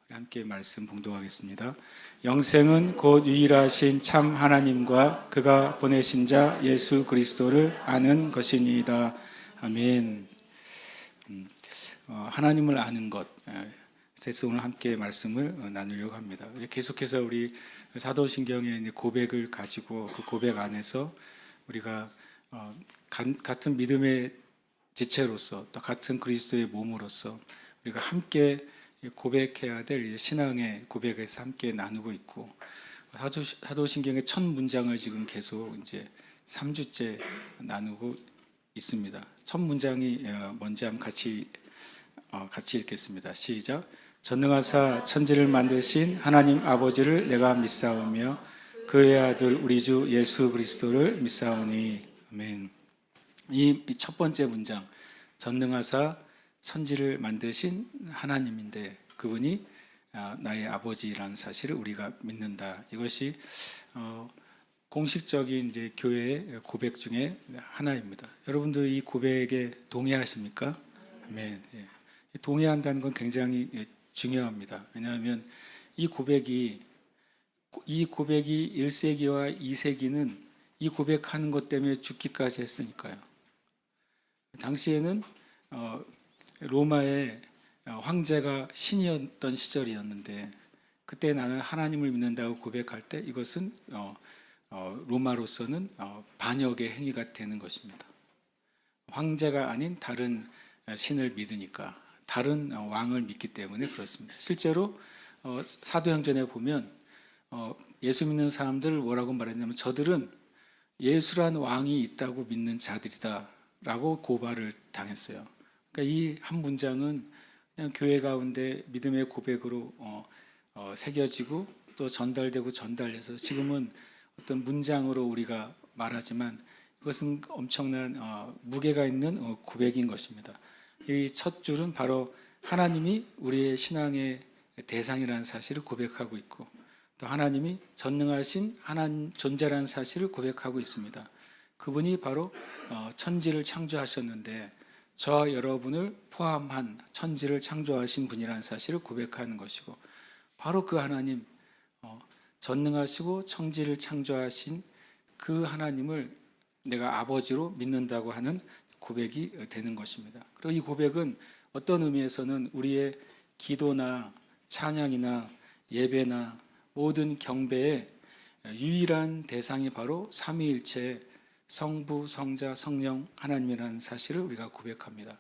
함께 말씀 봉독하겠습니다. 영생은 곧 유일하신 참 하나님과 그가 보내신 자 예수 그리스도를 아는 것이니이다. 아멘. 하나님을 아는 것, 그래서 오늘 함께 말씀을 나누려고 합니다. 계속해서 우리 사도신경의 고백을 가지고 그 고백 안에서 우리가 같은 믿음의 지체로서 또 같은 그리스도의 몸으로서 우리가 함께 고백해야 될 신앙의 고백에서 함께 나누고 있고, 사도신경의 첫 문장을 지금 계속 이제 3주째 나누고 있습니다. 첫 문장이 뭔지 한번 같이 읽겠습니다. 시작. 전능하사 천지를 만드신 하나님 아버지를 내가 믿사오며 그의 아들 우리 주 예수 그리스도를 믿사오니. 아멘. 이 첫 번째 문장, 전능하사 천지를 만드신 하나님인데 그분이 나의 아버지라는 사실을 우리가 믿는다. 이것이 공식적인 이제 교회의 고백 중에 하나입니다. 여러분들 이 고백에 동의하십니까? 아멘. 동의한다는 건 굉장히 중요합니다. 왜냐하면 이 고백이 1세기와 2세기는 이 고백하는 것 때문에 죽기까지 했으니까요. 당시에는 로마의 황제가 신이었던 시절이었는데, 그때 나는 하나님을 믿는다고 고백할 때 이것은 로마로서는 반역의 행위가 되는 것입니다. 황제가 아닌 다른 신을 믿으니까, 다른 왕을 믿기 때문에 그렇습니다. 실제로 사도행전에 보면 예수 믿는 사람들 뭐라고 말했냐면, 저들은 예수란 왕이 있다고 믿는 자들이다 라고 고발을 당했어요. 그러니까 이 한 문장은 그냥 교회 가운데 믿음의 고백으로 새겨지고 또 전달되고 전달해서 지금은 어떤 문장으로 우리가 말하지만 이것은 엄청난 무게가 있는 고백인 것입니다. 이 첫 줄은 바로 하나님이 우리의 신앙의 대상이라는 사실을 고백하고 있고, 또 하나님이 전능하신 하나님 존재라는 사실을 고백하고 있습니다. 그분이 바로 천지를 창조하셨는데 저와 여러분을 포함한 천지를 창조하신 분이라는 사실을 고백하는 것이고, 바로 그 하나님, 전능하시고 천지를 창조하신 그 하나님을 내가 아버지로 믿는다고 하는 고백이 되는 것입니다. 그리고 이 고백은 어떤 의미에서는 우리의 기도나 찬양이나 예배나 모든 경배의 유일한 대상이 바로 삼위일체 성부, 성자, 성령 하나님이라는 사실을 우리가 고백합니다.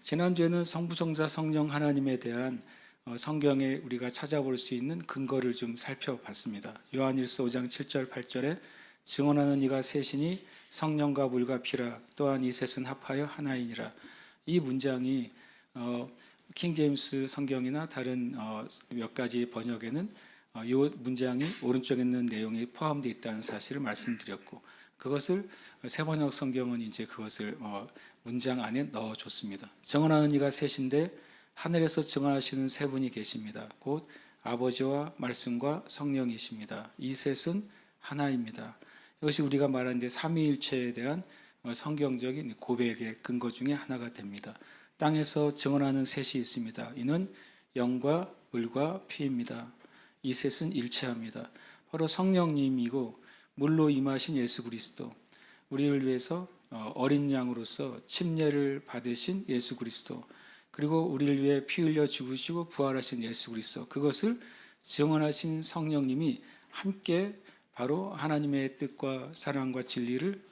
지난주에는 성부, 성자, 성령 하나님에 대한 성경에 우리가 찾아볼 수 있는 근거를 좀 살펴봤습니다. 요한일서 5장 7절 8절에 증언하는 이가 셋이니 성령과 물과 피라, 또한 이 셋은 합하여 하나이니라. 이 문장이 킹제임스 성경이나 다른 몇 가지 번역에는 이 문장이 오른쪽에 있는 내용이 포함되어 있다는 사실을 말씀드렸고, 그것을 새번역 성경은 이제 그것을 문장 안에 넣어줬습니다. 증언하는 이가 셋인데 하늘에서 증언하시는 세 분이 계십니다. 곧 아버지와 말씀과 성령이십니다. 이 셋은 하나입니다. 이것이 우리가 말하는 이제 삼위일체에 대한 성경적인 고백의 근거 중에 하나가 됩니다. 땅에서 증언하는 셋이 있습니다. 이는 영과 물과 피입니다. 이 셋은 일체합니다. 바로 성령님이고 물로 임하신 예수 그리스도, 우리를 위해서 어린 양으로서 침례를 받으신 예수 그리스도, 그리고 우리를 위해 피 흘려 죽으시고 부활하신 예수 그리스도, 그것을 증언하신 성령님이 함께 바로 하나님의 뜻과 사랑과 진리를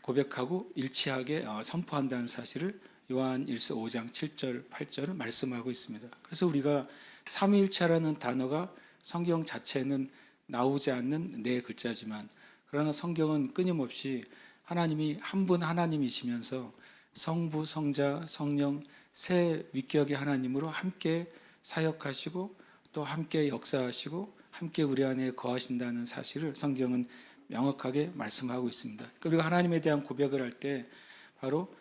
고백하고 일치하게 선포한다는 사실을 요한일서 5장 7절 8절은 말씀하고 있습니다. 그래서 우리가 삼위일체라는 단어가 성경 자체는 나오지 않는 네 글자지만, 그러나 성경은 끊임없이 하나님이 한 분 하나님이시면서 성부, 성자, 성령 세 위격의 하나님으로 함께 사역하시고 또 함께 역사하시고 함께 우리 안에 거하신다는 사실을 성경은 명확하게 말씀하고 있습니다. 그리고 하나님에 대한 고백을 할 때 바로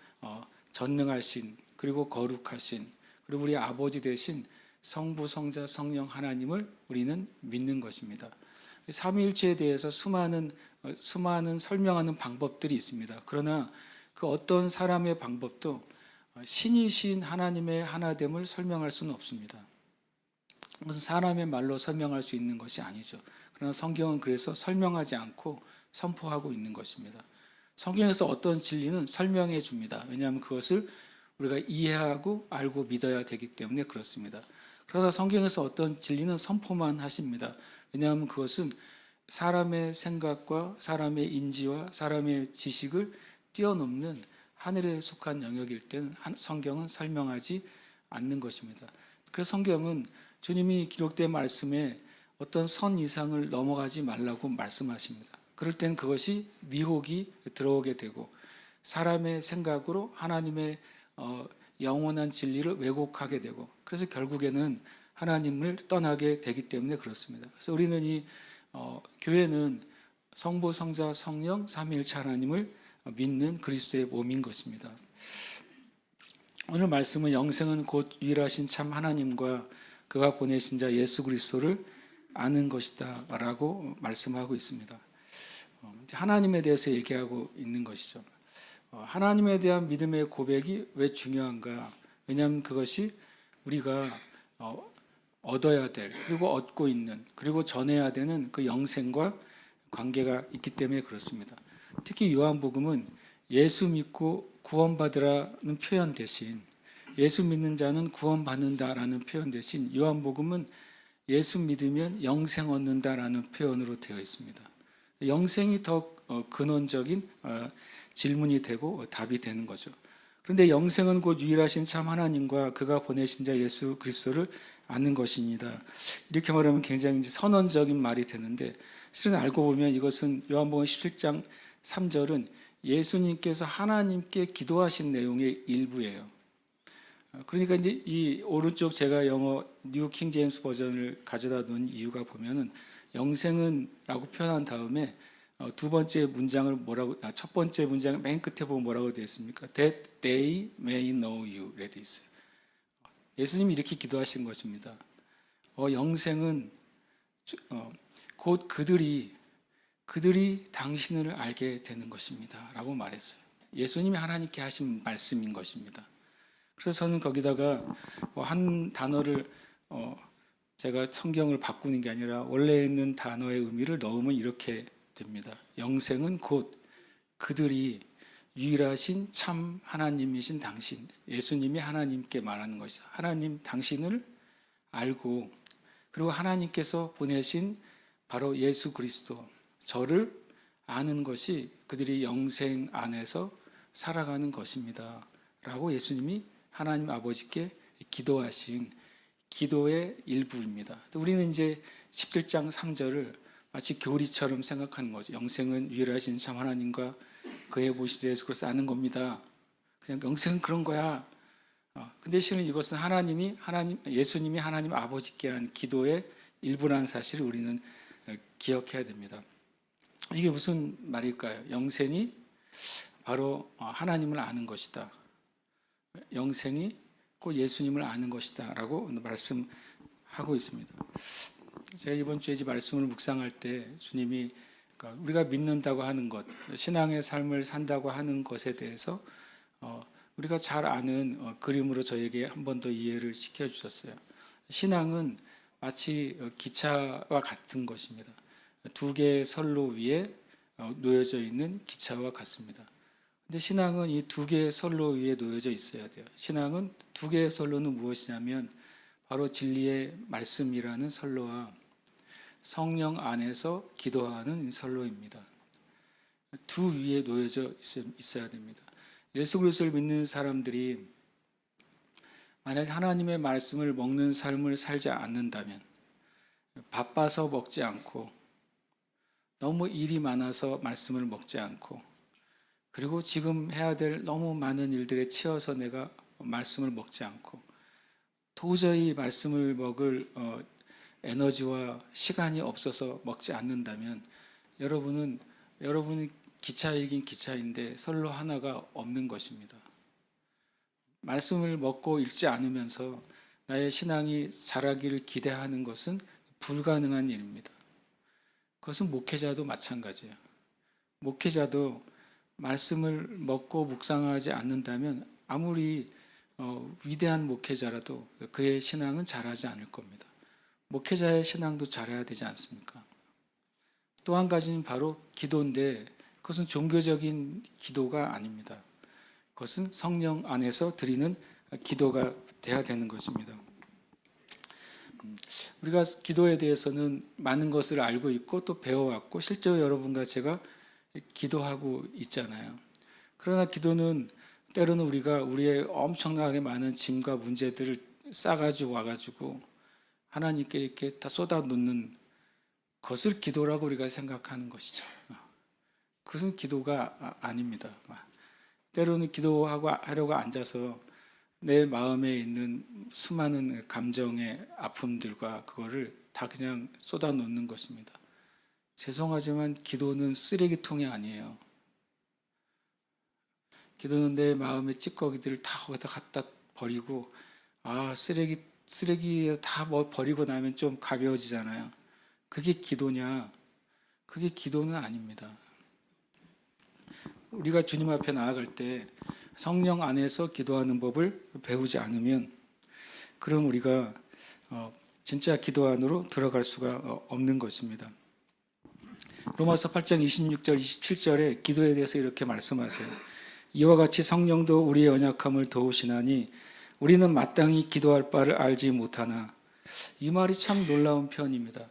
전능하신 그리고 거룩하신 그리고 우리 아버지 되신 성부, 성자, 성령 하나님을 우리는 믿는 것입니다. 삼위일체에 대해서 수많은 설명하는 방법들이 있습니다. 그러나 그 어떤 사람의 방법도 신이신 하나님의 하나됨을 설명할 수는 없습니다. 무슨 사람의 말로 설명할 수 있는 것이 아니죠. 그러나 성경은 그래서 설명하지 않고 선포하고 있는 것입니다. 성경에서 어떤 진리는 설명해 줍니다. 왜냐하면 그것을 우리가 이해하고 알고 믿어야 되기 때문에 그렇습니다. 그러나 성경에서 어떤 진리는 선포만 하십니다. 왜냐하면 그것은 사람의 생각과 사람의 인지와 사람의 지식을 뛰어넘는 하늘에 속한 영역일 때는 성경은 설명하지 않는 것입니다. 그래서 성경은 주님이 기록된 말씀에 어떤 선 이상을 넘어가지 말라고 말씀하십니다. 그럴 땐 그것이 미혹이 들어오게 되고 사람의 생각으로 하나님의 영원한 진리를 왜곡하게 되고 그래서 결국에는 하나님을 떠나게 되기 때문에 그렇습니다. 그래서 우리는 교회는 성부, 성자, 성령, 삼위일체 하나님을 믿는 그리스도의 몸인 것입니다. 오늘 말씀은 영생은 곧 유일하신 참 하나님과 그가 보내신 자 예수 그리스도를 아는 것이다 라고 말씀하고 있습니다. 하나님에 대해서 얘기하고 있는 것이죠. 하나님에 대한 믿음의 고백이 왜 중요한가? 왜냐하면 그것이 우리가 얻어야 될, 그리고 얻고 있는, 그리고 전해야 되는 그 영생과 관계가 있기 때문에 그렇습니다. 특히 요한복음은 예수 믿고 구원받으라는 표현 대신 예수 믿는 자는 구원받는다라는 표현 대신 요한복음은 예수 믿으면 영생 얻는다라는 표현으로 되어 있습니다. 영생이 더 근원적인 질문이 되고 답이 되는 거죠. 그런데 영생은 곧 유일하신 참 하나님과 그가 보내신 자 예수 그리스도를 아는 것입니다. 이렇게 말하면 굉장히 선언적인 말이 되는데 실은 알고 보면 이것은 요한복음 17장 3절은 예수님께서 하나님께 기도하신 내용의 일부예요. 그러니까 이제 이 오른쪽 제가 영어 뉴 킹 제임스 버전을 가져다 놓은 이유가 보면은 영생은라고 표현한 다음에 두 번째 문장을 첫 번째 문장 맨 끝에 보면 뭐라고 되어 있습니까? That they may know you 이렇게 되어 있어요. 예수님이 이렇게 기도하신 것입니다. 영생은 곧 그들이 당신을 알게 되는 것입니다 라고 말했어요. 예수님이 하나님께 하신 말씀인 것입니다. 그래서 저는 거기다가 한 단어를 제가 성경을 바꾸는 게 아니라 원래 있는 단어의 의미를 넣으면 이렇게 됩니다. 영생은 곧 그들이 유일하신 참 하나님이신 당신, 예수님이 하나님께 말하는 것이다. 하나님 당신을 알고 그리고 하나님께서 보내신 바로 예수 그리스도, 저를 아는 것이 그들이 영생 안에서 살아가는 것입니다 라고 예수님이 하나님 아버지께 기도하신 기도의 일부입니다. 우리는 이제 17장 3절을 마치 교리처럼 생각하는 거죠. 영생은 유일하신 참 하나님과 그의 보시되 예수 그리스도 아는 겁니다. 그냥 영생은 그런 거야. 근데 실은 이것은 예수님이 하나님 아버지께 한 기도의 일부라는 사실을 우리는 기억해야 됩니다. 이게 무슨 말일까요? 영생이 바로 하나님을 아는 것이다. 영생이 곧 예수님을 아는 것이다 라고 말씀하고 있습니다. 제가 이번 주에 이 말씀을 묵상할 때 주님이 우리가 믿는다고 하는 것, 신앙의 삶을 산다고 하는 것에 대해서 우리가 잘 아는 그림으로 저에게 한 번 더 이해를 시켜주셨어요. 신앙은 마치 기차와 같은 것입니다. 두 개의 선로 위에 놓여져 있는 기차와 같습니다. 근데 신앙은 이 두 개의 선로 위에 놓여져 있어야 돼요. 신앙은 두 개의 선로는 무엇이냐면 바로 진리의 말씀이라는 선로와 성령 안에서 기도하는 선로입니다. 두 위에 놓여져 있어야 됩니다. 예수 그리스도를 믿는 사람들이 만약 하나님의 말씀을 먹는 삶을 살지 않는다면, 바빠서 먹지 않고 너무 일이 많아서 말씀을 먹지 않고 그리고 지금 해야 될 너무 많은 일들에 치여서 내가 말씀을 먹지 않고 도저히 말씀을 먹을 에너지와 시간이 없어서 먹지 않는다면 여러분은 기차이긴 기차인데 선로 하나가 없는 것입니다. 말씀을 먹고 읽지 않으면서 나의 신앙이 자라기를 기대하는 것은 불가능한 일입니다. 그것은 목회자도 마찬가지예요. 목회자도 말씀을 먹고 묵상하지 않는다면 아무리 위대한 목회자라도 그의 신앙은 자라지 않을 겁니다. 목회자의 신앙도 잘해야 되지 않습니까? 또 한 가지는 바로 기도인데 그것은 종교적인 기도가 아닙니다. 그것은 성령 안에서 드리는 기도가 돼야 되는 것입니다. 우리가 기도에 대해서는 많은 것을 알고 있고 또 배워왔고 실제로 여러분과 제가 기도하고 있잖아요. 그러나 기도는 때로는 우리가 우리의 엄청나게 많은 짐과 문제들을 싸가지고 와가지고 하나님께 이렇게 다 쏟아놓는 것을 기도라고 우리가 생각하는 것이죠. 그것은 기도가 아닙니다. 때로는 기도하고 하려고 앉아서 내 마음에 있는 수많은 감정의 아픔들과 그거를 다 그냥 쏟아놓는 것입니다. 죄송하지만 기도는 쓰레기통이 아니에요. 기도는 내 마음의 찌꺼기들을 다 거기다 갖다 버리고 쓰레기에 다 버리고 나면 좀 가벼워지잖아요. 그게 기도냐? 그게 기도는 아닙니다. 우리가 주님 앞에 나아갈 때 성령 안에서 기도하는 법을 배우지 않으면 그럼 우리가 진짜 기도 안으로 들어갈 수가 없는 것입니다. 로마서 8장 26절 27절에 기도에 대해서 이렇게 말씀하세요. 이와 같이 성령도 우리의 연약함을 도우시나니 우리는 마땅히 기도할 바를 알지 못하나. 이 말이 참 놀라운 표현입니다.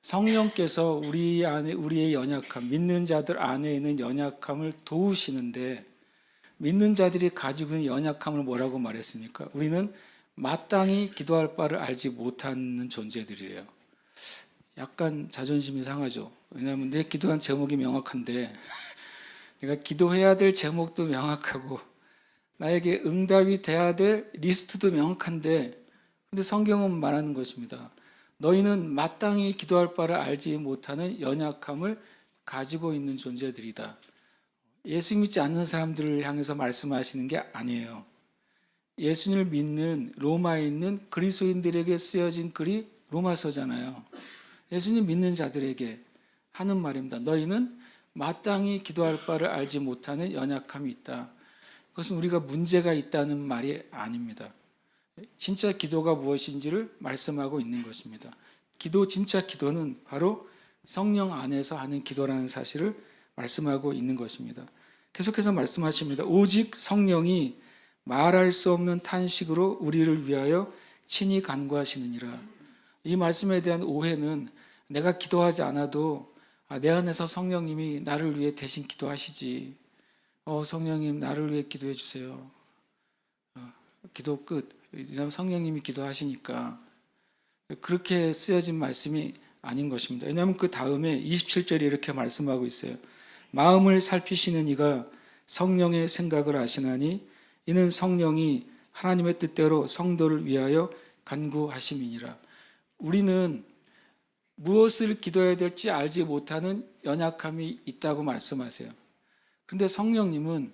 성령께서 우리의 연약함, 믿는 자들 안에 있는 연약함을 도우시는데 믿는 자들이 가지고 있는 연약함을 뭐라고 말했습니까? 우리는 마땅히 기도할 바를 알지 못하는 존재들이래요. 약간 자존심이 상하죠. 왜냐하면 내 기도한 제목이 명확한데 내가 기도해야 될 제목도 명확하고 나에게 응답이 돼야 될 리스트도 명확한데 근데 성경은 말하는 것입니다. 너희는 마땅히 기도할 바를 알지 못하는 연약함을 가지고 있는 존재들이다. 예수 믿지 않는 사람들을 향해서 말씀하시는 게 아니에요. 예수님을 믿는 로마에 있는 그리스도인들에게 쓰여진 글이 로마서잖아요. 예수님 믿는 자들에게 하는 말입니다. 너희는 마땅히 기도할 바를 알지 못하는 연약함이 있다. 그것은 우리가 문제가 있다는 말이 아닙니다. 진짜 기도가 무엇인지를 말씀하고 있는 것입니다. 진짜 기도는 바로 성령 안에서 하는 기도라는 사실을 말씀하고 있는 것입니다. 계속해서 말씀하십니다. 오직 성령이 말할 수 없는 탄식으로 우리를 위하여 친히 간구하시느니라. 이 말씀에 대한 오해는 내가 기도하지 않아도 내 안에서 성령님이 나를 위해 대신 기도하시지. 성령님 나를 위해 기도해 주세요. 기도 끝. 성령님이 기도하시니까 그렇게 쓰여진 말씀이 아닌 것입니다. 왜냐하면 그 다음에 27절에 이렇게 말씀하고 있어요. 마음을 살피시는 이가 성령의 생각을 아시나니 이는 성령이 하나님의 뜻대로 성도를 위하여 간구하심이니라. 우리는 무엇을 기도해야 될지 알지 못하는 연약함이 있다고 말씀하세요. 그런데 성령님은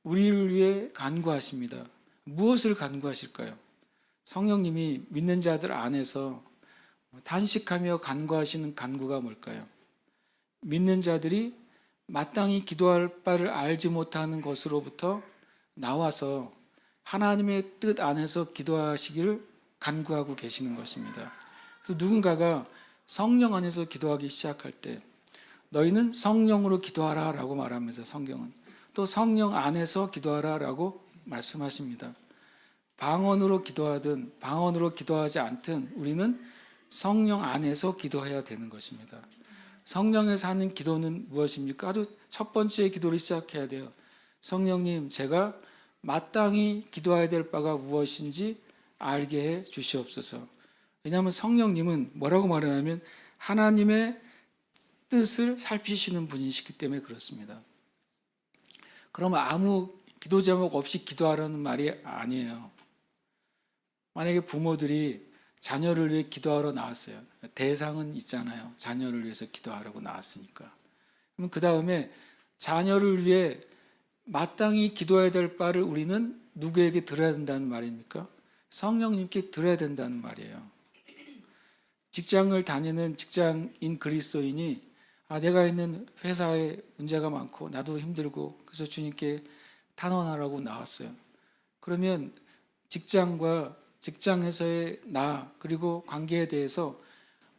우리를 위해 간구하십니다. 무엇을 간구하실까요? 성령님이 믿는 자들 안에서 단식하며 간구하시는 간구가 뭘까요? 믿는 자들이 마땅히 기도할 바를 알지 못하는 것으로부터 나와서 하나님의 뜻 안에서 기도하시기를 간구하고 계시는 것입니다. 그래서 누군가가 성령 안에서 기도하기 시작할 때 너희는 성령으로 기도하라 라고 말합니다. 성경은 또 성령 안에서 기도하라 라고 말씀하십니다. 방언으로 기도하든 방언으로 기도하지 않든 우리는 성령 안에서 기도해야 되는 것입니다. 성령에서 하는 기도는 무엇입니까? 아주 첫 번째 기도를 시작해야 돼요. 성령님, 제가 마땅히 기도해야 될 바가 무엇인지 알게 해 주시옵소서. 왜냐하면 성령님은 뭐라고 말하냐면 하나님의 뜻을 살피시는 분이시기 때문에 그렇습니다. 그러면 아무 기도 제목 없이 기도하라는 말이 아니에요. 만약에 부모들이 자녀를 위해 기도하러 나왔어요. 대상은 있잖아요. 자녀를 위해서 기도하라고 나왔으니까. 그럼 그 다음에 자녀를 위해 마땅히 기도해야 될 바를 우리는 누구에게 들어야 된다는 말입니까? 성령님께 들어야 된다는 말이에요. 직장을 다니는 직장인 그리스도인이 내가 있는 회사에 문제가 많고 나도 힘들고 그래서 주님께 탄원하라고 나왔어요. 그러면 직장과 직장에서의 나 그리고 관계에 대해서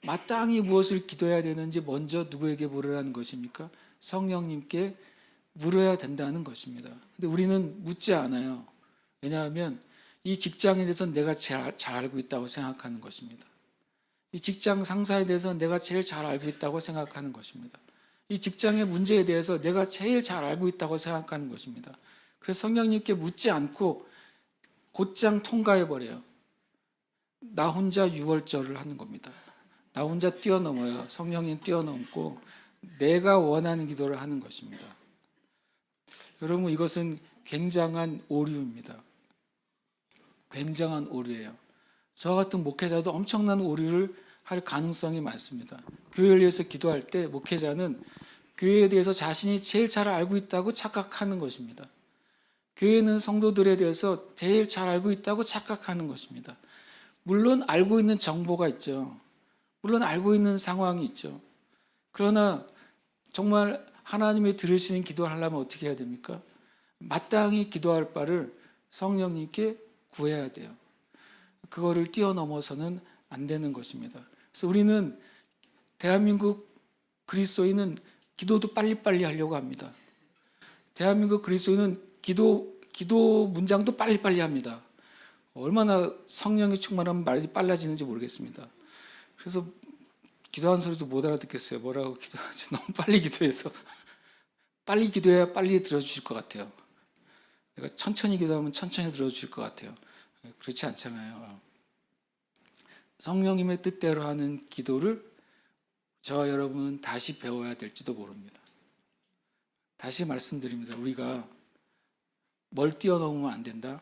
마땅히 무엇을 기도해야 되는지 먼저 누구에게 물으라는 것입니까? 성령님께 물어야 된다는 것입니다. 근데 우리는 묻지 않아요. 왜냐하면 이 직장에 대해서 내가 잘 알고 있다고 생각하는 것입니다. 이 직장 상사에 대해서 내가 제일 잘 알고 있다고 생각하는 것입니다. 이 직장의 문제에 대해서 내가 제일 잘 알고 있다고 생각하는 것입니다. 그래서 성령님께 묻지 않고 곧장 통과해버려요. 나 혼자 유월절을 하는 겁니다. 나 혼자 뛰어넘어요. 성령님 뛰어넘고 내가 원하는 기도를 하는 것입니다. 여러분, 이것은 굉장한 오류입니다. 굉장한 오류예요. 저와 같은 목회자도 엄청난 오류를 할 가능성이 많습니다. 교회를 위해서 기도할 때 목회자는 교회에 대해서 자신이 제일 잘 알고 있다고 착각하는 것입니다. 교회는 성도들에 대해서 제일 잘 알고 있다고 착각하는 것입니다. 물론 알고 있는 정보가 있죠. 물론 알고 있는 상황이 있죠. 그러나 정말 하나님이 들으시는 기도를 하려면 어떻게 해야 됩니까? 마땅히 기도할 바를 성령님께 구해야 돼요. 그거를 뛰어넘어서는 안 되는 것입니다. 그래서 우리는 대한민국 그리스도인은 기도도 빨리빨리 하려고 합니다. 대한민국 그리스도인은 기도 문장도 빨리빨리 합니다. 얼마나 성령이 충만하면 말이 빨라지는지 모르겠습니다. 그래서 기도하는 소리도 못 알아듣겠어요. 뭐라고 기도하지? 너무 빨리 기도해서. 빨리 기도해야 빨리 들어주실 것 같아요. 내가 천천히 기도하면 천천히 들어주실 것 같아요. 그렇지 않잖아요. 성령님의 뜻대로 하는 기도를 저와 여러분은 다시 배워야 될지도 모릅니다. 다시 말씀드립니다. 우리가 뭘 뛰어넘으면 안 된다?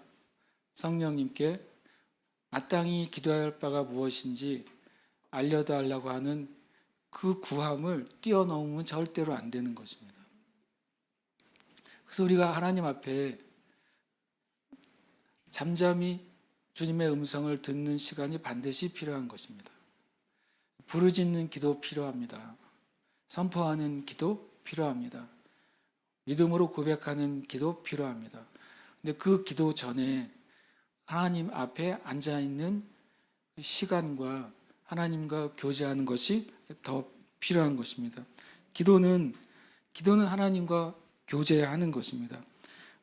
성령님께 마땅히 기도해야 할 바가 무엇인지 알려달라고 하는 그 구함을 뛰어넘으면 절대로 안 되는 것입니다. 그래서 우리가 하나님 앞에 잠잠히 주님의 음성을 듣는 시간이 반드시 필요한 것입니다. 부르짖는 기도 필요합니다. 선포하는 기도 필요합니다. 믿음으로 고백하는 기도 필요합니다. 근데 그 기도 전에 하나님 앞에 앉아있는 시간과 하나님과 교제하는 것이 더 필요한 것입니다. 기도는 하나님과 교제하는 것입니다.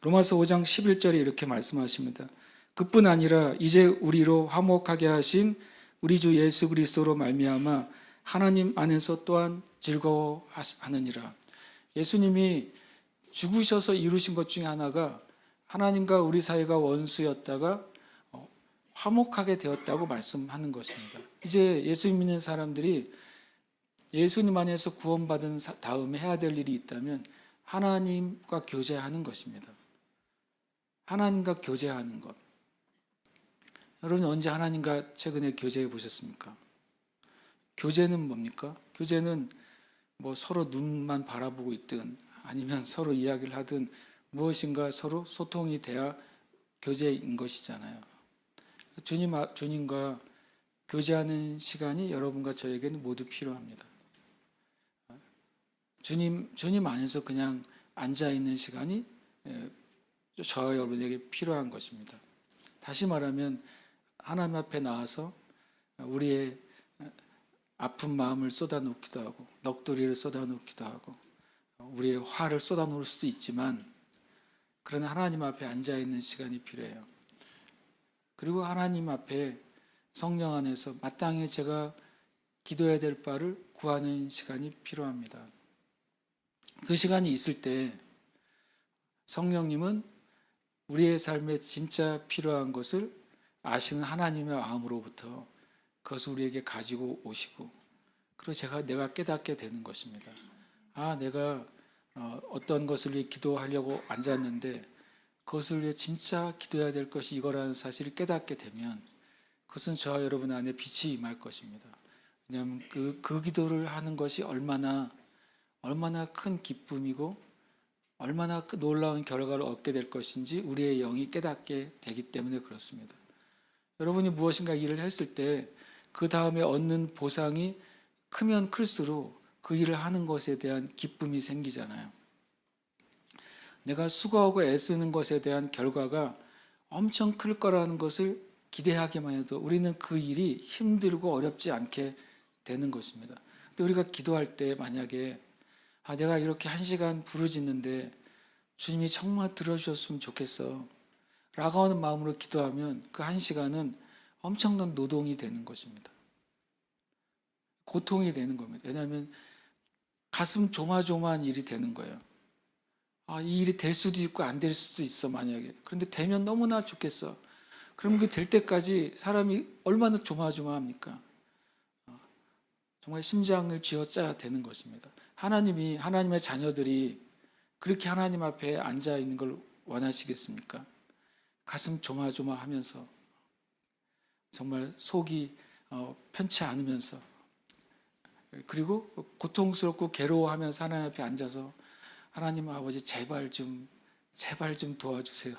로마서 5장 11절에 이렇게 말씀하십니다. 그뿐 아니라 이제 우리로 화목하게 하신 우리 주 예수 그리스도로 말미암아 하나님 안에서 또한 즐거워하느니라. 예수님이 죽으셔서 이루신 것 중에 하나가 하나님과 우리 사이가 원수였다가 화목하게 되었다고 말씀하는 것입니다. 이제 예수 믿는 사람들이 예수님 안에서 구원받은 다음에 해야 될 일이 있다면 하나님과 교제하는 것입니다. 하나님과 교제하는 것. 여러분 언제 하나님과 최근에 교제해 보셨습니까? 교제는 뭡니까? 교제는 뭐 서로 눈만 바라보고 있든 아니면 서로 이야기를 하든 무엇인가 서로 소통이 돼야 교제인 것이잖아요. 주님과 교제하는 시간이 여러분과 저에게는 모두 필요합니다. 주님 안에서 그냥 앉아있는 시간이 저와 여러분에게 필요한 것입니다. 다시 말하면 하나님 앞에 나와서 우리의 아픈 마음을 쏟아놓기도 하고 넋두리를 쏟아놓기도 하고 우리의 화를 쏟아놓을 수도 있지만 그러나 하나님 앞에 앉아있는 시간이 필요해요. 그리고 하나님 앞에 성령 안에서 마땅히 제가 기도해야 될 바를 구하는 시간이 필요합니다. 그 시간이 있을 때 성령님은 우리의 삶에 진짜 필요한 것을 아시는 하나님의 마음으로부터 그것을 우리에게 가지고 오시고 그리고 내가 깨닫게 되는 것입니다. 내가 어떤 것을 위해 기도하려고 앉았는데 그것을 위해 진짜 기도해야 될 것이 이거라는 사실을 깨닫게 되면 그것은 저와 여러분 안에 빛이 임할 것입니다. 왜냐하면 그 기도를 하는 것이 얼마나 큰 기쁨이고 얼마나 놀라운 결과를 얻게 될 것인지 우리의 영이 깨닫게 되기 때문에 그렇습니다. 여러분이 무엇인가 일을 했을 때 그 다음에 얻는 보상이 크면 클수록 그 일을 하는 것에 대한 기쁨이 생기잖아요. 내가 수고하고 애쓰는 것에 대한 결과가 엄청 클 거라는 것을 기대하기만 해도 우리는 그 일이 힘들고 어렵지 않게 되는 것입니다. 근데 우리가 기도할 때 만약에 내가 이렇게 1시간 부르짖는데 주님이 정말 들어주셨으면 좋겠어 라고 하는 마음으로 기도하면 그 1시간은 엄청난 노동이 되는 것입니다. 고통이 되는 겁니다. 왜냐하면 가슴 조마조마한 일이 되는 거예요. 이 일이 될 수도 있고 안 될 수도 있어 만약에. 그런데 되면 너무나 좋겠어. 그럼 그 될 때까지 사람이 얼마나 조마조마합니까? 정말 심장을 쥐어짜야 되는 것입니다. 하나님의 자녀들이 그렇게 하나님 앞에 앉아 있는 걸 원하시겠습니까? 가슴 조마조마하면서 정말 속이 편치 않으면서 그리고 고통스럽고 괴로워하면서 하나님 앞에 앉아서 하나님 아버지 제발 좀 도와주세요.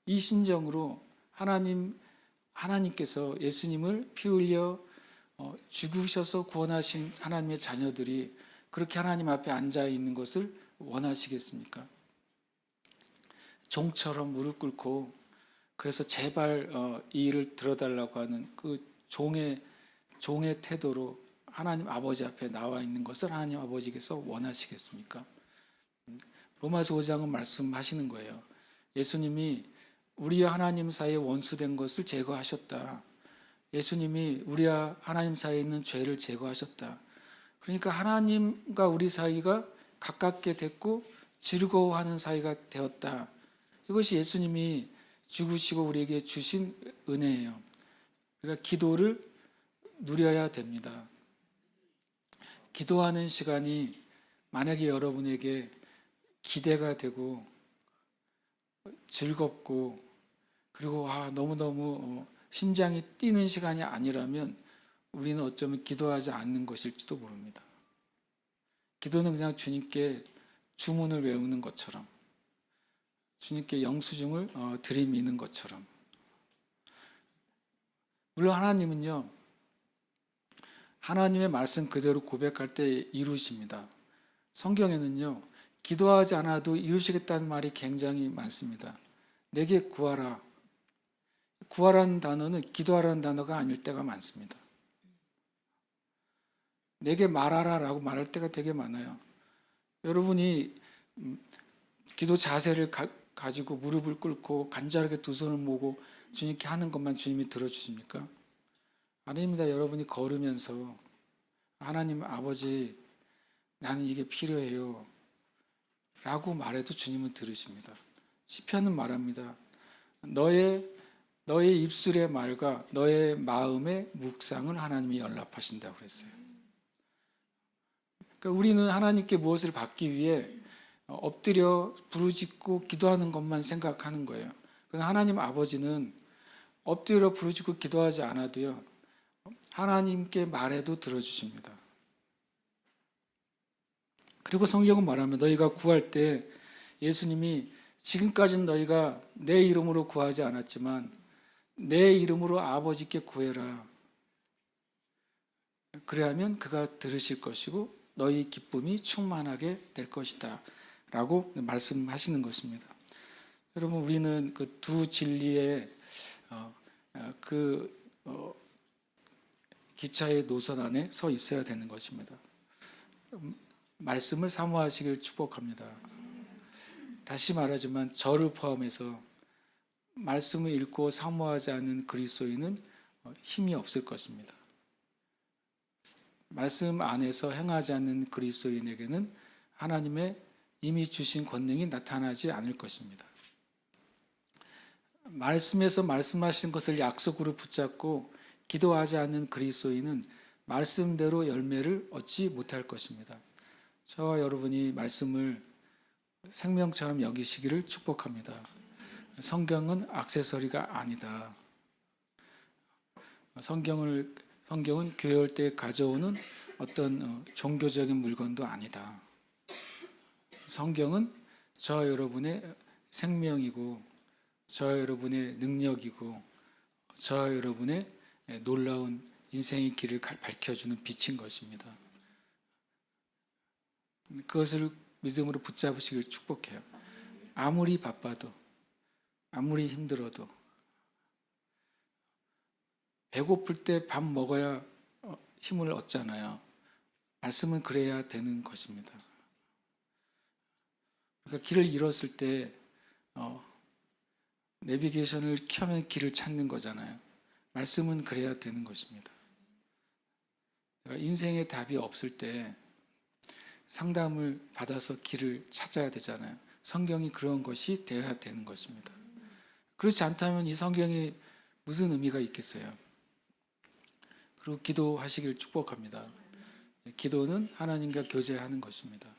이 심정으로 하나님께서 예수님을 피 흘려 죽으셔서 구원하신 하나님의 자녀들이 그렇게 하나님 앞에 앉아 있는 것을 원하시겠습니까? 종처럼 무릎 꿇고 그래서 제발 이 일을 들어달라고 하는 그 종의 태도로 하나님 아버지 앞에 나와 있는 것을 하나님 아버지께서 원하시겠습니까? 로마서 5장은 말씀하시는 거예요. 예수님이 우리와 하나님 사이에 원수된 것을 제거하셨다. 예수님이 우리와 하나님 사이에 있는 죄를 제거하셨다. 그러니까 하나님과 우리 사이가 가깝게 됐고 즐거워하는 사이가 되었다. 이것이 예수님이 죽으시고 우리에게 주신 은혜예요. 그러니까 기도를 누려야 됩니다. 기도하는 시간이 만약에 여러분에게 기대가 되고 즐겁고 그리고 너무너무 심장이 뛰는 시간이 아니라면 우리는 어쩌면 기도하지 않는 것일지도 모릅니다. 기도는 그냥 주님께 주문을 외우는 것처럼 주님께 영수증을 들이미는 것처럼 물론 하나님은요 하나님의 말씀 그대로 고백할 때 이루십니다. 성경에는요 기도하지 않아도 이루시겠다는 말이 굉장히 많습니다. 내게 구하라. 구하라는 단어는 기도하라는 단어가 아닐 때가 많습니다. 내게 말하라 라고 말할 때가 되게 많아요. 여러분이 기도 자세를 가지고 무릎을 꿇고 간절하게 두 손을 모으고 주님께 하는 것만 주님이 들어주십니까? 아닙니다. 여러분이 걸으면서 하나님 아버지 나는 이게 필요해요 라고 말해도 주님은 들으십니다. 시편은 말합니다. 너의 입술의 말과 너의 마음의 묵상을 하나님이 연락하신다고 그랬어요. 그러니까 우리는 하나님께 무엇을 받기 위해 엎드려 부르짖고 기도하는 것만 생각하는 거예요. 그러나 하나님 아버지는 엎드려 부르짖고 기도하지 않아도요. 하나님께 말해도 들어주십니다. 그리고 성경은 말하면 너희가 구할 때 예수님이 지금까지는 너희가 내 이름으로 구하지 않았지만 내 이름으로 아버지께 구해라. 그래야면 그가 들으실 것이고 너희 기쁨이 충만하게 될 것이다 라고 말씀하시는 것입니다. 여러분 우리는 그 두 진리의 기차의 노선 안에 서 있어야 되는 것입니다. 말씀을 사모하시길 축복합니다. 다시 말하지만 저를 포함해서 말씀을 읽고 사모하지 않는 그리스도인은 힘이 없을 것입니다. 말씀 안에서 행하지 않는 그리스도인에게는 하나님의 이미 주신 권능이 나타나지 않을 것입니다. 말씀에서 말씀하신 것을 약속으로 붙잡고 기도하지 않는 그리스도인은 말씀대로 열매를 얻지 못할 것입니다. 저와 여러분이 말씀을 생명처럼 여기시기를 축복합니다. 성경은 액세서리가 아니다. 성경은 교회 올 때 가져오는 어떤 종교적인 물건도 아니다. 성경은 저와 여러분의 생명이고 저와 여러분의 능력이고 저와 여러분의 놀라운 인생의 길을 밝혀주는 빛인 것입니다. 그것을 믿음으로 붙잡으시길 축복해요. 아무리 바빠도 아무리 힘들어도 배고플 때 밥 먹어야 힘을 얻잖아요. 말씀은 그래야 되는 것입니다. 그러니까 길을 잃었을 때 내비게이션을 켜면 길을 찾는 거잖아요. 말씀은 그래야 되는 것입니다. 그러니까 인생의 답이 없을 때 상담을 받아서 길을 찾아야 되잖아요. 성경이 그런 것이 되어야 되는 것입니다. 그렇지 않다면 이 성경이 무슨 의미가 있겠어요? 그리고 기도하시길 축복합니다. 기도는 하나님과 교제하는 것입니다.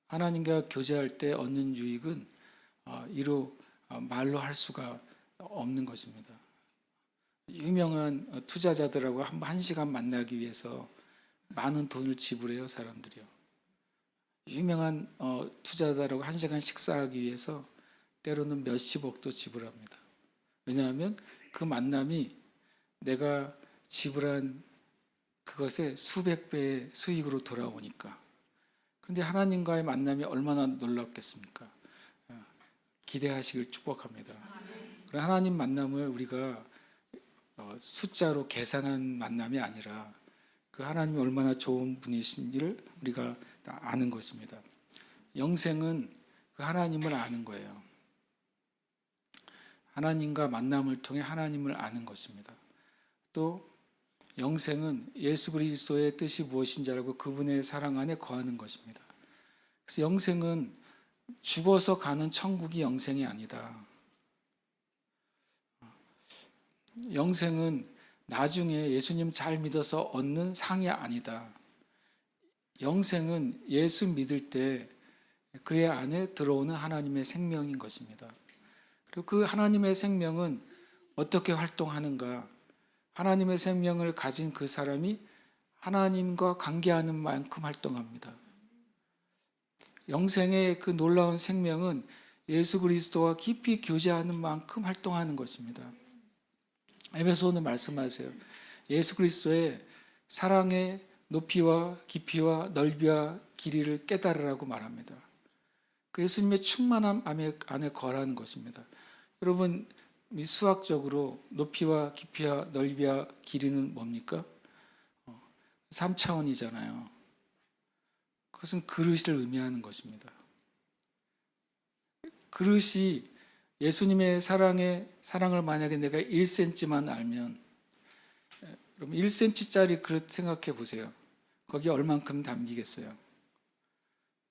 하나님과 교제할 때 얻는 유익은 이로 말로 할 수가 없는 것입니다. 유명한 투자자들하고 한 시간 만나기 위해서 많은 돈을 지불해요, 사람들이요. 유명한 투자자들하고 한 시간 식사하기 위해서 때로는 몇십억도 지불합니다. 왜냐하면 그 만남이 내가 지불한 그것의 수백 배의 수익으로 돌아오니까. 그런데 하나님과의 만남이 얼마나 놀랍겠습니까? 기대하시길 축복합니다. 그런 하나님 만남을 우리가 숫자로 계산한 만남이 아니라 그 하나님이 얼마나 좋은 분이신지를 우리가 다 아는 것입니다. 영생은 그 하나님을 아는 거예요. 하나님과 만남을 통해 하나님을 아는 것입니다. 또 영생은 예수 그리스도의 뜻이 무엇인지 알고 그분의 사랑 안에 거하는 것입니다. 그래서 영생은 죽어서 가는 천국이 영생이 아니다. 영생은 나중에 예수님 잘 믿어서 얻는 상이 아니다. 영생은 예수 믿을 때 그의 안에 들어오는 하나님의 생명인 것입니다. 그리고 그 하나님의 생명은 어떻게 활동하는가? 하나님의 생명을 가진 그 사람이 하나님과 관계하는 만큼 활동합니다. 영생의 그 놀라운 생명은 예수 그리스도와 깊이 교제하는 만큼 활동하는 것입니다. 에베소는 말씀하세요. 예수 그리스도의 사랑의 높이와 깊이와 넓이와 길이를 깨달으라고 말합니다. 그 예수님의 충만함 안에 거하는 것입니다. 여러분, 수학적으로 높이와 깊이와 넓이와 길이는 뭡니까? 3차원이잖아요. 그것은 그릇을 의미하는 것입니다. 그릇이 예수님의 사랑을 만약에 내가 1cm만 알면, 여러분 1cm짜리 그릇 생각해 보세요. 거기에 얼만큼 담기겠어요?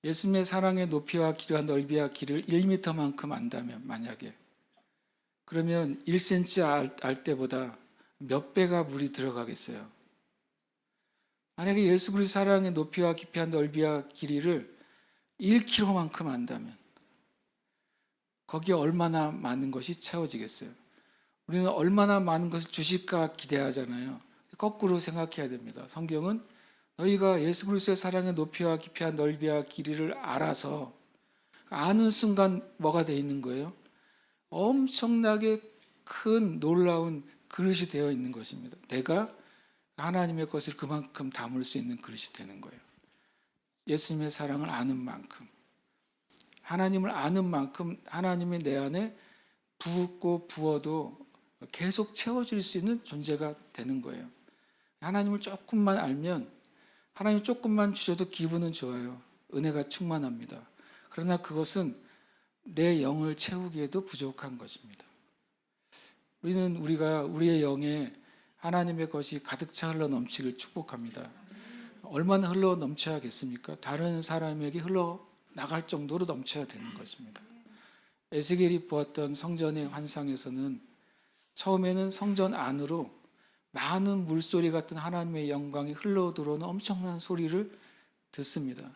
예수님의 사랑의 높이와 길이와 넓이와 길을 1m만큼 안다면 만약에, 그러면 1cm 알 때보다 몇 배가 물이 들어가겠어요? 만약에 예수 그리스도 사랑의 높이와 깊이와 넓이와 길이를 1km만큼 안다면 거기에 얼마나 많은 것이 채워지겠어요? 우리는 얼마나 많은 것을 주실까 기대하잖아요. 거꾸로 생각해야 됩니다. 성경은 너희가 예수 그리스도의 사랑의 높이와 깊이와 넓이와 길이를 알아서 아는 순간 뭐가 되어 있는 거예요? 엄청나게 큰 놀라운 그릇이 되어 있는 것입니다. 내가 하나님의 것을 그만큼 담을 수 있는 그릇이 되는 거예요. 예수님의 사랑을 아는 만큼, 하나님을 아는 만큼 하나님이 내 안에 붓고 부어도 계속 채워질 수 있는 존재가 되는 거예요. 하나님을 조금만 알면, 하나님 조금만 주셔도 기분은 좋아요. 은혜가 충만합니다. 그러나 그것은 내 영을 채우기에도 부족한 것입니다. 우리가 우리의 영에 하나님의 것이 가득 차 흘러 넘치길 축복합니다. 얼마나 흘러 넘쳐야겠습니까? 다른 사람에게 흘러 나갈 정도로 넘쳐야 되는 것입니다. 에스겔이 보았던 성전의 환상에서는 처음에는 성전 안으로 많은 물소리 같은 하나님의 영광이 흘러 들어오는 엄청난 소리를 듣습니다.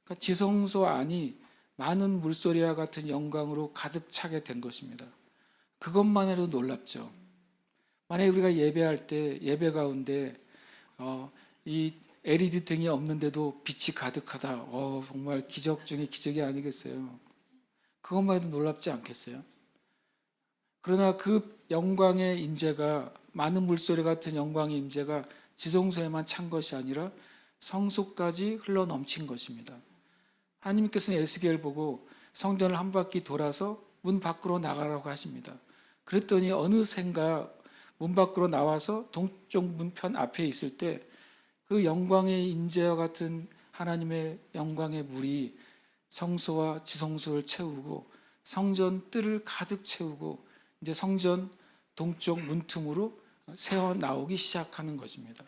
그러니까 지성소 안이 많은 물소리와 같은 영광으로 가득 차게 된 것입니다. 그것만 해도 놀랍죠. 만약에 우리가 예배할 때 예배 가운데 이 LED 등이 없는데도 빛이 가득하다. 정말 기적 중에 기적이 아니겠어요. 그것만 해도 놀랍지 않겠어요? 그러나 그 영광의 임재가, 많은 물소리 같은 영광의 임재가 지성소에만 찬 것이 아니라 성소까지 흘러 넘친 것입니다. 하나님께서는 에스겔을 보고 성전을 한 바퀴 돌아서 문 밖으로 나가라고 하십니다. 그랬더니 어느샌가 문 밖으로 나와서 동쪽 문편 앞에 있을 때 그 영광의 임재와 같은 하나님의 영광의 물이 성소와 지성소를 채우고 성전 뜰을 가득 채우고 이제 성전 동쪽 문틈으로 새어 나오기 시작하는 것입니다.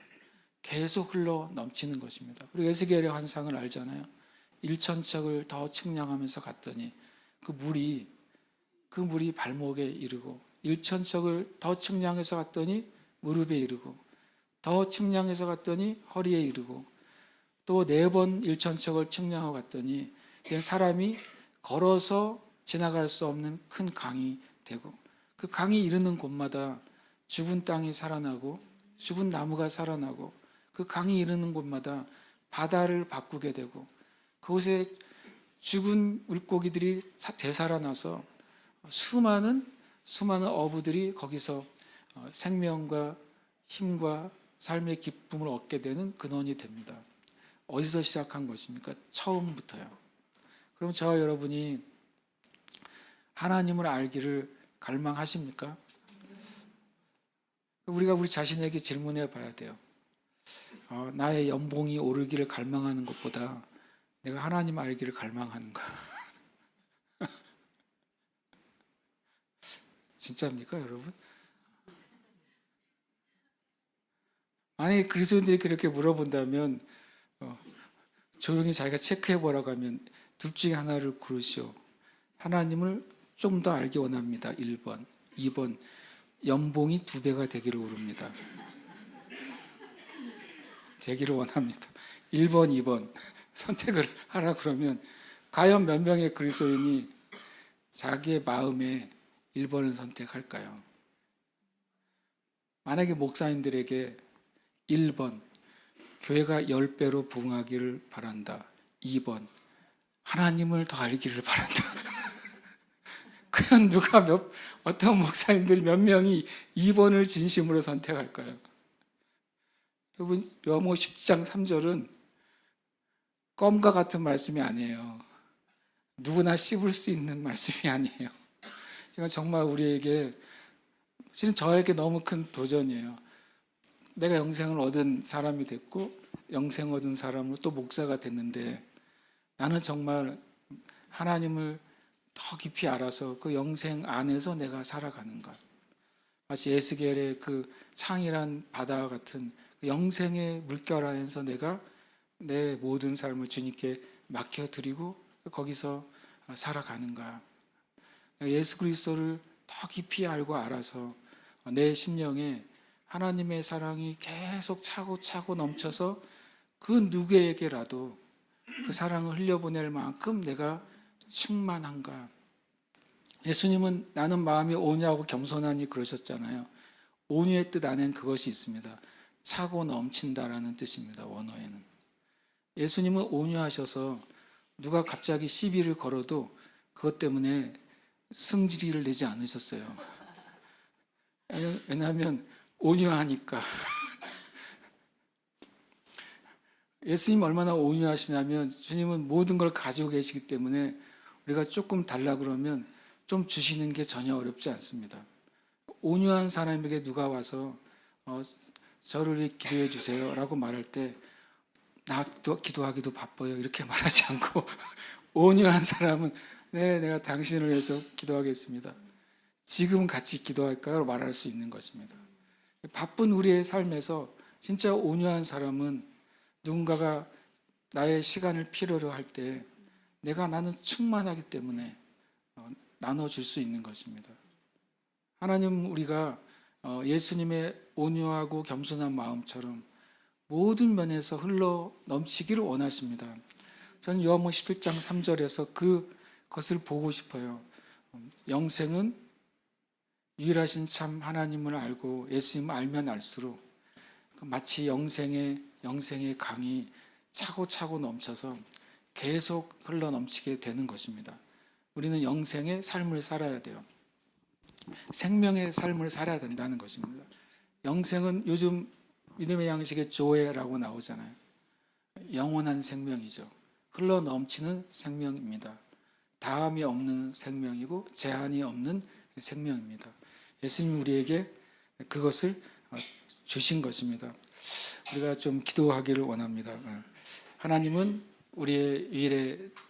계속 흘러 넘치는 것입니다. 우리 에스겔의 환상을 알잖아요. 1천척을 더 측량하면서 갔더니 그 물이 발목에 이르고 1천척을 더 측량해서 갔더니 무릎에 이르고 더 측량해서 갔더니 허리에 이르고 또 4번 1천척을 측량하고 갔더니 사람이 걸어서 지나갈 수 없는 큰 강이 되고 그 강이 이르는 곳마다 죽은 땅이 살아나고 죽은 나무가 살아나고 그 강이 이르는 곳마다 바다를 바꾸게 되고 그곳에 죽은 물고기들이 되살아나서 수많은 어부들이 거기서 생명과 힘과 삶의 기쁨을 얻게 되는 근원이 됩니다. 어디서 시작한 것입니까? 처음부터요. 그럼 저와 여러분이 하나님을 알기를 갈망하십니까? 우리가 우리 자신에게 질문해 봐야 돼요. 나의 연봉이 오르기를 갈망하는 것보다 내가 하나님 알기를 갈망하는가? 진짜입니까, 여러분? 만약에 그리스도인들이 그렇게 물어본다면 조용히 자기가 체크해 보라고 하면 둘 중에 하나를 고르시오. 하나님을 좀 더 알기 원합니다. 1번. 2번. 연봉이 2배가 되기를 원합니다. 되기를 원합니다. 1번, 2번 선택을 하라 그러면 과연 몇 명의 그리스도인이 자기의 마음에 1번을 선택할까요? 만약에 목사님들에게 1번, 교회가 10배로 부흥하기를 바란다. 2번, 하나님을 더 알기를 바란다. 과연 어떤 목사님들이 몇 명이 2번을 진심으로 선택할까요? 여러분, 요한복음 10장 3절은 껌과 같은 말씀이 아니에요. 누구나 씹을 수 있는 말씀이 아니에요. 이건 정말 우리에게, 실은 저에게 너무 큰 도전이에요. 내가 영생을 얻은 사람이 됐고 영생 얻은 사람으로 또 목사가 됐는데 나는 정말 하나님을 더 깊이 알아서 그 영생 안에서 내가 살아가는가. 마치 에스겔의 그 창이란 바다와 같은 그 영생의 물결 안에서 내가 내 모든 삶을 주님께 맡겨드리고 거기서 살아가는가. 예수 그리스도를 더 깊이 알고 알아서 내 심령에 하나님의 사랑이 계속 차고 넘쳐서 그 누구에게라도 그 사랑을 흘려보낼 만큼 내가 충만한가. 예수님은 나는 마음이 온유하고 겸손하니 그러셨잖아요. 온유의 뜻 안엔 그것이 있습니다. 차고 넘친다라는 뜻입니다. 원어에는. 예수님은 온유하셔서 누가 갑자기 시비를 걸어도 그것 때문에 승질을 내지 않으셨어요. 왜냐하면 온유하니까. 예수님 얼마나 온유하시냐면 주님은 모든 걸 가지고 계시기 때문에 우리가 조금 달라 그러면 좀 주시는 게 전혀 어렵지 않습니다. 온유한 사람에게 누가 와서 저를 위해 기도해 주세요 라고 말할 때 나도 기도하기도 바빠요 이렇게 말하지 않고 온유한 사람은 네, 내가 당신을 위해서 기도하겠습니다. 지금 같이 기도할까요? 말할 수 있는 것입니다. 바쁜 우리의 삶에서 진짜 온유한 사람은 누군가가 나의 시간을 필요로 할 때 나는 충만하기 때문에 나눠줄 수 있는 것입니다. 하나님 우리가 예수님의 온유하고 겸손한 마음처럼 모든 면에서 흘러 넘치기를 원하십니다. 저는 요한복음 11장 3절에서 그것을 보고 싶어요. 영생은 유일하신 참 하나님을 알고 예수님을 알면 알수록 마치 영생의 강이 차고 넘쳐서 계속 흘러 넘치게 되는 것입니다. 우리는 영생의 삶을 살아야 돼요. 생명의 삶을 살아야 된다는 것입니다. 영생은 요즘 믿음의 양식의 조회라고 나오잖아요. 영원한 생명이죠. 흘러 넘치는 생명입니다. 다함이 없는 생명이고 제한이 없는 생명입니다. 예수님 우리에게 그것을 주신 것입니다. 우리가 좀 기도하기를 원합니다. 하나님은 우리의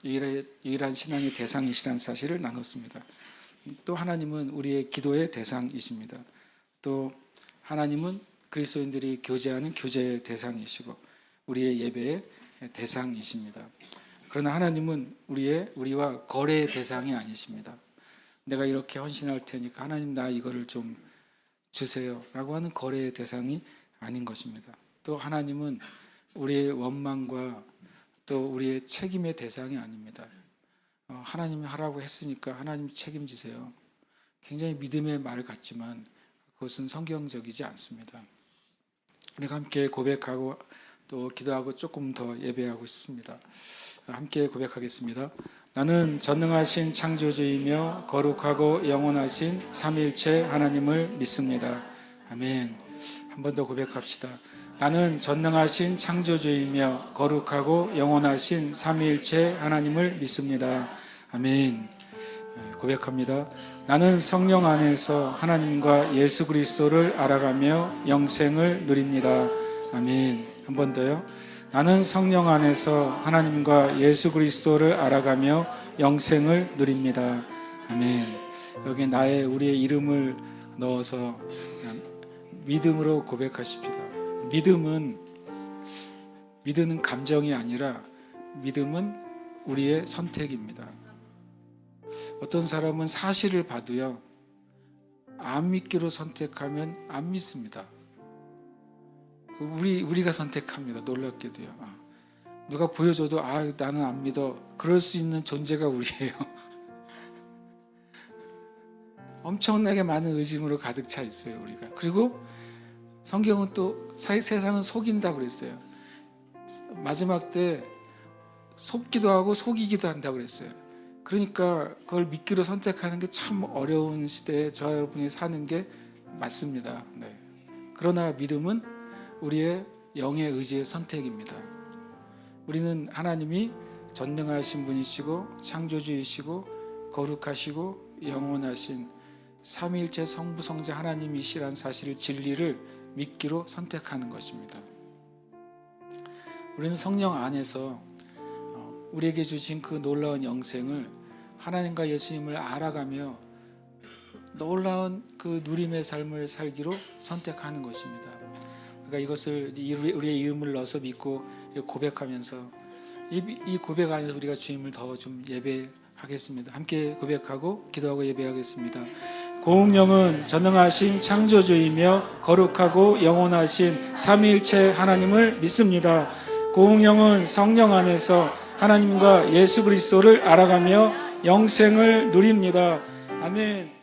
유일한 신앙의 대상이시라는 사실을 나눴습니다. 또 하나님은 우리의 기도의 대상이십니다. 또 하나님은 그리스도인들이 교제하는 교제의 대상이시고 우리의 예배의 대상이십니다. 그러나 하나님은 우리와 거래의 대상이 아니십니다. 내가 이렇게 헌신할 테니까 하나님 나 이거를 좀 주세요 라고 하는 거래의 대상이 아닌 것입니다. 또 하나님은 우리의 원망과 또 우리의 책임의 대상이 아닙니다. 하나님이 하라고 했으니까 하나님이 책임지세요. 굉장히 믿음의 말 같지만 그것은 성경적이지 않습니다. 우리가 함께 고백하고 또 기도하고 조금 더 예배하고 싶습니다. 함께 고백하겠습니다. 나는 전능하신 창조주이며 거룩하고 영원하신 삼위일체 하나님을 믿습니다. 아멘. 한 번 더 고백합시다. 나는 전능하신 창조주이며 거룩하고 영원하신 삼위일체 하나님을 믿습니다. 아멘. 고백합니다. 나는 성령 안에서 하나님과 예수 그리스도를 알아가며 영생을 누립니다. 아멘. 한 번 더요. 나는 성령 안에서 하나님과 예수 그리스도를 알아가며 영생을 누립니다. 아멘. 여기 우리의 이름을 넣어서 믿음으로 고백하십시다. 믿음은 감정이 아니라 믿음은 우리의 선택입니다. 어떤 사람은 사실을 봐도요, 안 믿기로 선택하면 안 믿습니다. 우리가 선택합니다. 놀랍게도요. 누가 보여줘도 나는 안 믿어. 그럴 수 있는 존재가 우리예요. 엄청나게 많은 의심으로 가득 차 있어요, 우리가. 그리고 성경은 또 세상은 속인다고 그랬어요. 마지막 때 속기도 하고 속이기도 한다고 그랬어요. 그러니까 그걸 믿기로 선택하는 게 참 어려운 시대에 저와 여러분이 사는 게 맞습니다. 네. 그러나 믿음은 우리의 영의 의지의 선택입니다. 우리는 하나님이 전능하신 분이시고 창조주이시고 거룩하시고 영원하신 삼위일체 성부 성자 하나님이시라는 사실을 진리를 믿기로 선택하는 것입니다. 우리는 성령 안에서 우리에게 주신 그 놀라운 영생을 하나님과 예수님을 알아가며 놀라운 그 누림의 삶을 살기로 선택하는 것입니다. 그러니까 이것을 우리의 이름을 넣어서 믿고 고백하면서 이 고백 안에서 우리가 주님을 더 좀 예배하겠습니다. 함께 고백하고 기도하고 예배하겠습니다. 고음영은 전능하신 창조주이며 거룩하고 영원하신 삼위일체 하나님을 믿습니다. 고음영은 성령 안에서 하나님과 예수 그리스도를 알아가며 영생을 누립니다. 아멘.